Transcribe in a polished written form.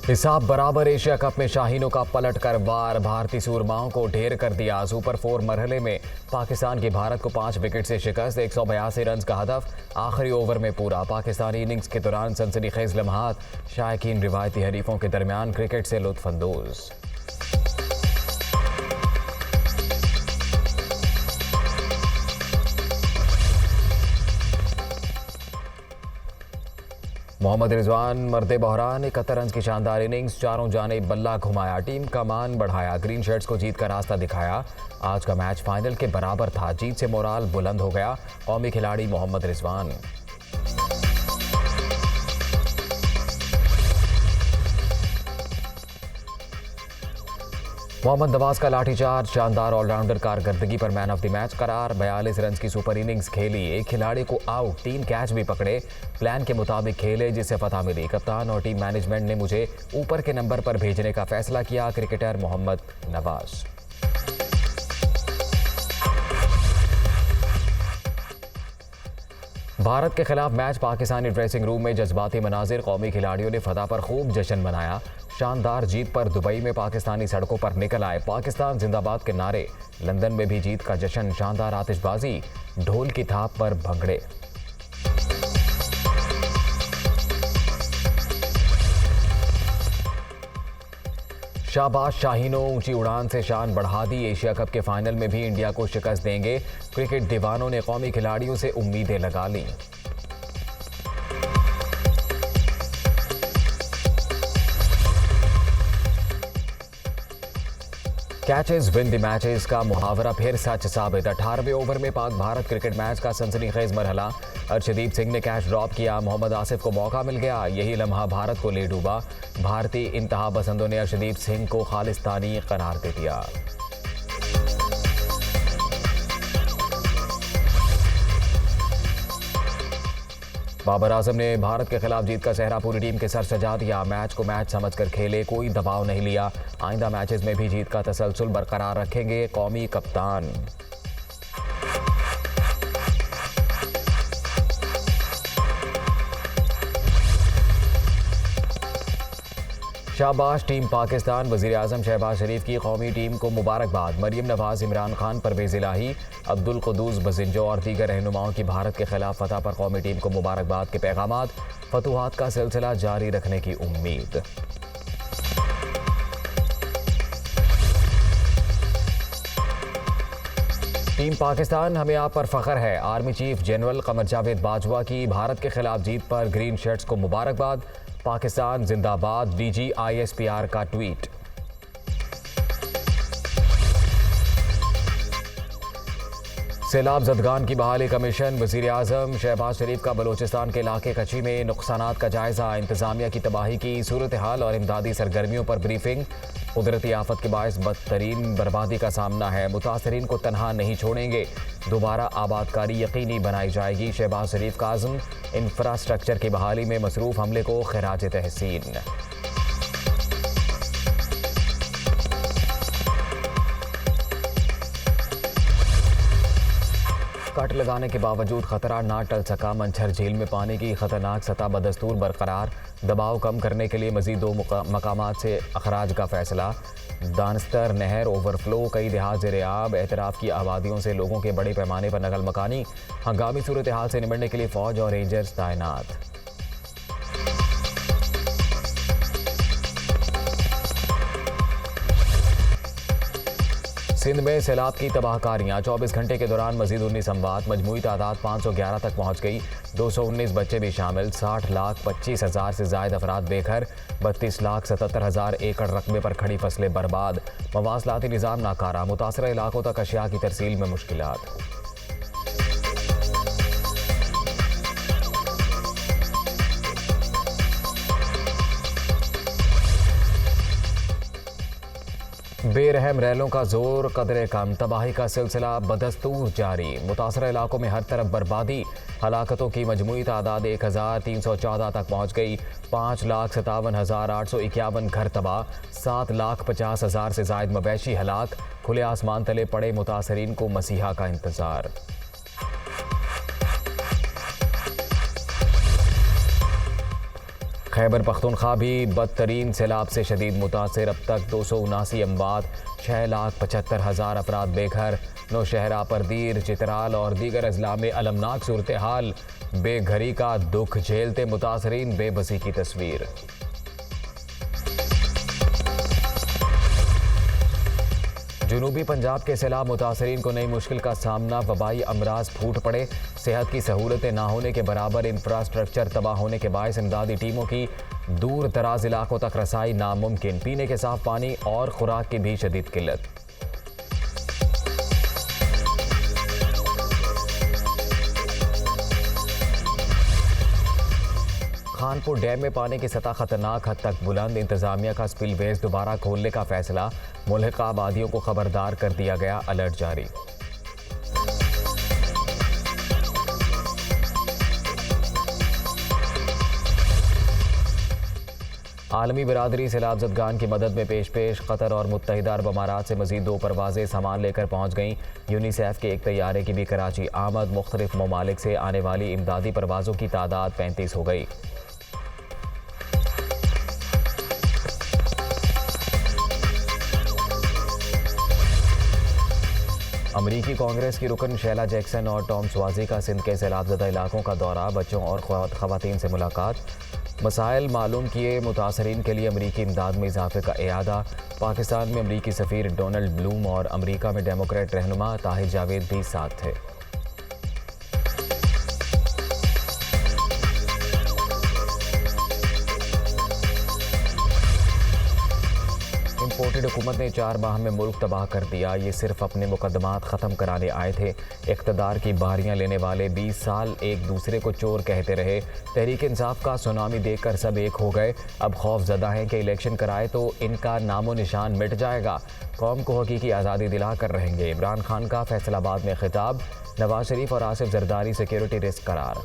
हिसाब बराबर। Asia cup में शाहीनों का पलट कर वार, भारतीय सूरमाओं को ढेर कर दिया। सुपर 4 मरहले में पाकिस्तान की भारत को 5 विकेट से शिकस्त। 182 रन का हदफ आखिरी ओवर में पूरा। पाकिस्तानी इनिंग्स के दौरान सनसनीखेज लम्हात। शायकीन रिवायती हरीफों के दरमियान क्रिकेट से लुत्फानंदोज। मोहम्मद रिजवान मर्दे बहरान 71 रन की शानदार इनिंग्स, चारों जाने बल्ला घुमाया, टीम का मान बढ़ाया, ग्रीन शर्ट्स को जीत का रास्ता दिखाया। आज का मैच फाइनल के बराबर था। जीत से मोराल बुलंद हो गया कौमी खिलाड़ी मोहम्मद रिजवान। मोहम्मद नवाज का लाठीचार्ज, शानदार ऑलराउंडर कारकर्दगी पर मैन ऑफ द मैच करार। 42 रन की सुपर इनिंग्स खेली, एक खिलाड़ी को आउट, 3 कैच भी पकड़े, प्लान के मुताबिक खेले जिससे फतह मिली। कप्तान और टीम मैनेजमेंट ने मुझे ऊपर के नंबर पर भेजने का फैसला किया। क्रिकेटर मोहम्मद नवाज। भारत के खिलाफ मैच, पाकिस्तानी ड्रेसिंग रूम में जज्बाती मनाजिर। कौमी खिलाड़ियों ने फतह पर खूब जश्न मनाया। शानदार जीत पर दुबई में पाकिस्तानी सड़कों पर निकल आए। पाकिस्तान जिंदाबाद के नारे। लंदन में भी जीत का जश्न, शानदार आतिशबाजी, ढोल की थाप पर भंगड़े। शाबाश शाहीनों, ऊंची उड़ान से शान बढ़ा दी। एशिया कप के फाइनल में भी इंडिया को शिकस्त देंगे। क्रिकेट दीवानों ने कौमी खिलाड़ियों से उम्मीदें लगा ली। कैचेस विन द मैचेस का मुहावरा फिर सच साबित। 18वें ओवर में पाक भारत क्रिकेट मैच का सनसनीखेज मरहला। अर्शदीप सिंह ने कैच ड्रॉप किया, मोहम्मद आसिफ को मौका मिल गया। यही लम्हा भारत को ले डूबा। भारतीय इंतहा पसंदों ने अर्शदीप सिंह को खालिस्तानी करार दे दिया। बाबर आजम ने भारत के खिलाफ जीत का सेहरा पूरी टीम के सर सजा दिया। मैच को मैच समझकर खेले, कोई दबाव नहीं लिया। आइंदा मैचेस में भी जीत का तसलसल बरकरार रखेंगे कौमी कप्तान। शाबाश टीम पाकिस्तान। वज़ीर आज़म शहबाज शरीफ की कौमी टीम को मुबारकबाद। मरियम नवाज, इमरान खान, परवेज़ इलाही, अब्दुल कुद्दूस बजिंजो और दीगर रहनुमाओं की भारत के खिलाफ फतह पर कौमी टीम को मुबारकबाद के पैगामात। फतुहात का सिलसिला जारी रखने की उम्मीद। टीम पाकिस्तान, हमें आप पर फख्र है। Army chief general Qamar Javed Bajwa की भारत के खिलाफ जीत पर ग्रीन शर्ट्स को मुबारकबाद। पाकिस्तान जिंदाबाद, डीजी ISPR का ट्वीट। सैलाब जदगान की बहाली कमीशन। वज़ीर आज़म शहबाज शरीफ का बलोचिस्तान के इलाके कची में नुकसानात का जायजा। इंतजामिया की तबाही की सूरत हाल और इमदादी सरगर्मियों पर ब्रीफिंग। कुदरती आफत के बायस बदतरीन बर्बादी का सामना है, मुतासरीन को तनहा नहीं छोड़ेंगे। दोबारा आबादकारी यकीनी बनाई जाएगी। शहबाज शरीफ का आज़म। इंफ्रास्ट्रक्चर की बहाली में मसरूफ हमले को खिराज तहसीन। कट लगाने के बावजूद खतरा ना टल सका। मंछर झील में पानी की खतरनाक सतह बदस्तूर बरकरार। दबाव कम करने के लिए मजीद 2 मकामात से अखराज का फैसला। दानस्तर नहर ओवरफ्लो, कई देहात ज़ेर-ए-आब। एतराफ़ की आबादियों से लोगों के बड़े पैमाने पर नकल मकानी। हंगामी सूरत हाल से निपटने के लिए फ़ौज और रेंजर्स तैनात। सिंध में सैलाब की तबाहकारियां। 24 घंटे के दौरान मजीद 19 अमवात। मजमूई तादाद 511 तक पहुंच गई। 219 बच्चे भी शामिल। 60,25,000 से जायद अफराद बेघर। 32,77,000 एकड़ रकबे पर खड़ी फसलें बर्बाद। मवासलाती निज़ाम नाकारा। मुतासरा इलाकों तक अशिया की तरसील में मुश्किलात। बेरहम रैलों का जोर, कदरे कम। तबाही का सिलसिला बदस्तूर जारी। मुतासरा इलाकों में हर तरफ बर्बादी। हलाकतों की मजमूई तादाद 1,314 तक पहुँच गई। 5,57,851 घर तबाह। 7,50,000 से जायद मवेशी हलाक। खुले आसमान तले पड़े मुतासरीन को मसीहा का इंतजार। खैबर पख्तूनख्वा भी बदतरीन सैलाब से शदीद मुतासर। अब तक 279 अमवात, 6,75,000 अफराद बेघर। नौशहरा, परदीर, चित्राल और दीगर अजला में अलमनाक सूरत हाल। बेघरी का दुख झेलते मुतासरीन, बेबसी की तस्वीर। जनूबी पंजाब के सैलाब मुतासरीन को नई मुश्किल का सामना। वबाई अमराज फूट पड़े। सेहत की सहूलतें ना होने के बराबर इंफ्रास्ट्रक्चर तबाह होने के बायस इमदादी टीमों की दूर दराज इलाकों तक रसाई नामुमकिन। पीने के साफ पानी और खुराक की भी शदीद किल्लत। खानपुर डैम में पानी की सतह खतरनाक हद तक बुलंद। इंतजामिया का स्पिलवेज दोबारा खोलने का फैसला। मुल्हिका आबादियों को खबरदार कर दिया गया, अलर्ट जारी। आलमी बिरादरी सैलाब ज़दगान की मदद में पेश। कतर और मुत्तहिदा अरब अमारात से मजीद 2 परवाजें सामान लेकर पहुँच गईं। यूनिसेफ के एक तैयारे की भी कराची आमद। मुख्तलिफ ममालिक से आने वाली इमदादी परवाज़ों की तादाद 35 हो गई। अमरीकी कांग्रेस की रुकन शैला जैक्सन और टॉम स्वाजी का सिंध के सैलाबज़दा इलाकों का दौरा। बच्चों और ख़वातीन से मुलाकात। मसाइल मालूम किए। मुतासरीन के लिए अमरीकी इमदाद में इजाफे का इयादा। पाकिस्तान में अमरीकी सफ़ीर डोनाल्ड ब्लूम और अमरीका में डेमोक्रेट रहनुमा ताहिर जावेद भी साथ थे। इम्पोर्टेड हुकूमत ने 4 माह में मुल्क तबाह कर दिया। ये सिर्फ अपने मुकदमात ख़त्म कराने आए थे। इक़्तिदार की बारियां लेने वाले 20 साल एक दूसरे को चोर कहते रहे। तहरीक इंसाफ का सुनामी देखकर सब एक हो गए। अब खौफजदा हैं कि इलेक्शन कराए तो इनका नामो निशान मिट जाएगा। कौम को हकीकी आज़ादी दिला कर रहेंगे। इमरान खान का फैसलाबाद में खिताब। नवाज शरीफ और आसिफ जरदारी सिक्योरिटी रिस्क करार।